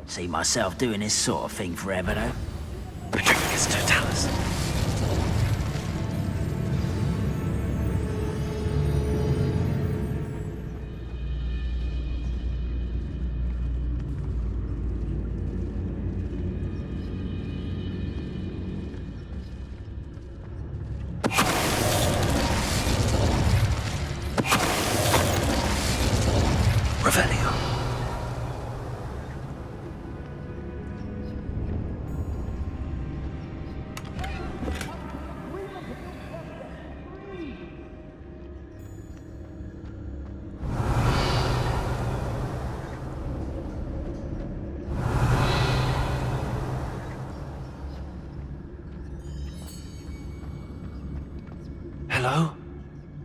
See myself doing this sort of thing forever, though. Petrificus totalis. Revelio. Hello?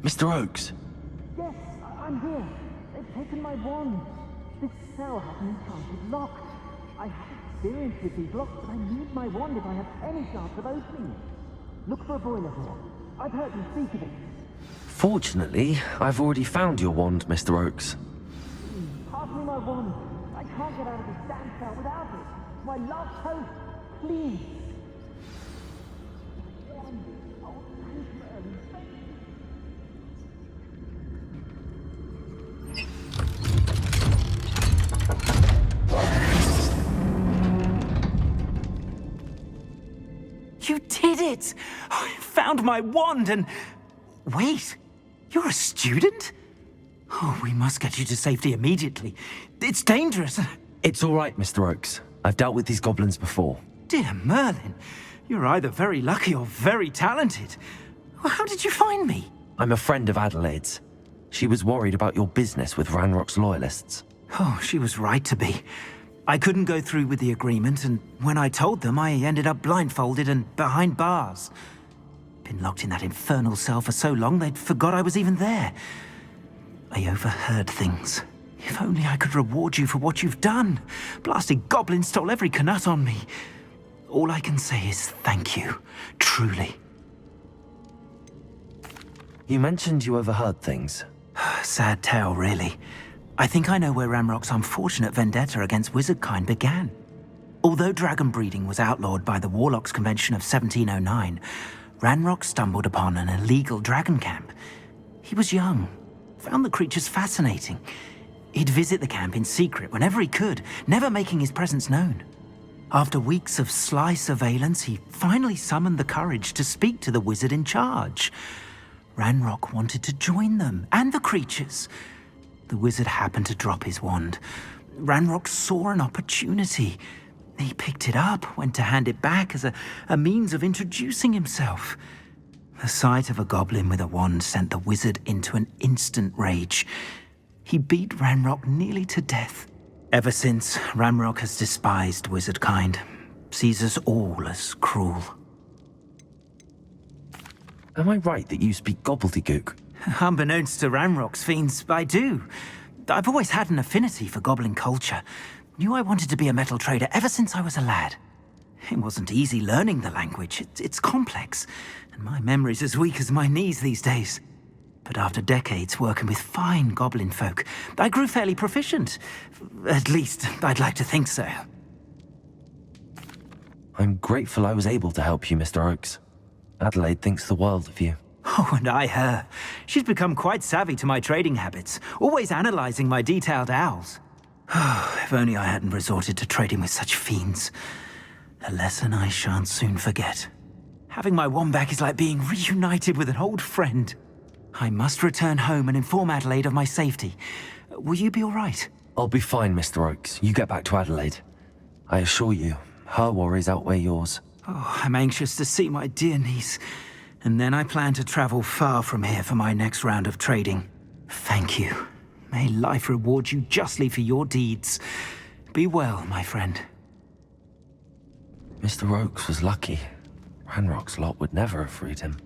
Mr. Oakes? Yes, I'm here. They've taken my wand. This cell has an enchanted lock. I have experience with these locks, but I need my wand if I have any chance of opening it. Look for a boiler door. I've heard them speak of it. Fortunately, I've already found your wand, Mr. Oakes. Pass me my wand. I can't get out of this damn cell without it. My last hope, please. Oh, thank Merlin. You did it! I found my wand and... Wait, you're a student? Oh, we must get you to safety immediately. It's dangerous. It's all right, Mr. Oakes. I've dealt with these goblins before. Dear Merlin, you're either very lucky or very talented. Well, how did you find me? I'm a friend of Adelaide's. She was worried about your business with Ranrock's loyalists. Oh, she was right to be. I couldn't go through with the agreement, and when I told them, I ended up blindfolded and behind bars. Been locked in that infernal cell for so long, they'd forgot I was even there. I overheard things. If only I could reward you for what you've done. Blasted goblins stole every canut on me. All I can say is thank you, truly. You mentioned you overheard things. Sad tale, really. I think I know where Ranrock's unfortunate vendetta against wizardkind began. Although dragon breeding was outlawed by the Warlocks Convention of 1709, Ranrock stumbled upon an illegal dragon camp. He was young, found the creatures fascinating. He'd visit the camp in secret whenever he could, never making his presence known. After weeks of sly surveillance, he finally summoned the courage to speak to the wizard in charge. Ranrock wanted to join them, and the creatures. The wizard happened to drop his wand. Ranrock saw an opportunity. He picked it up, went to hand it back as a means of introducing himself. The sight of a goblin with a wand sent the wizard into an instant rage. He beat Ranrock nearly to death. Ever since, Ranrock has despised wizardkind, sees us all as cruel. Am I right that you speak gobbledygook? Unbeknownst to Ranrock's fiends, I do. I've always had an affinity for goblin culture. Knew I wanted to be a metal trader ever since I was a lad. It wasn't easy learning the language. It's complex, and my memory's as weak as my knees these days. But after decades working with fine goblin folk, I grew fairly proficient. At least, I'd like to think so. I'm grateful I was able to help you, Mr. Oakes. Adelaide thinks the world of you. Oh, and I her. She's become quite savvy to my trading habits, always analyzing my detailed owls. Oh, if only I hadn't resorted to trading with such fiends. A lesson I shan't soon forget. Having my wand back is like being reunited with an old friend. I must return home and inform Adelaide of my safety. Will you be all right? I'll be fine, Mr. Oakes. You get back to Adelaide. I assure you, her worries outweigh yours. Oh, I'm anxious to see my dear niece. And then I plan to travel far from here for my next round of trading. Thank you. May life reward you justly for your deeds. Be well, my friend. Mr. Oakes was lucky. Ranrock's lot would never have freed him.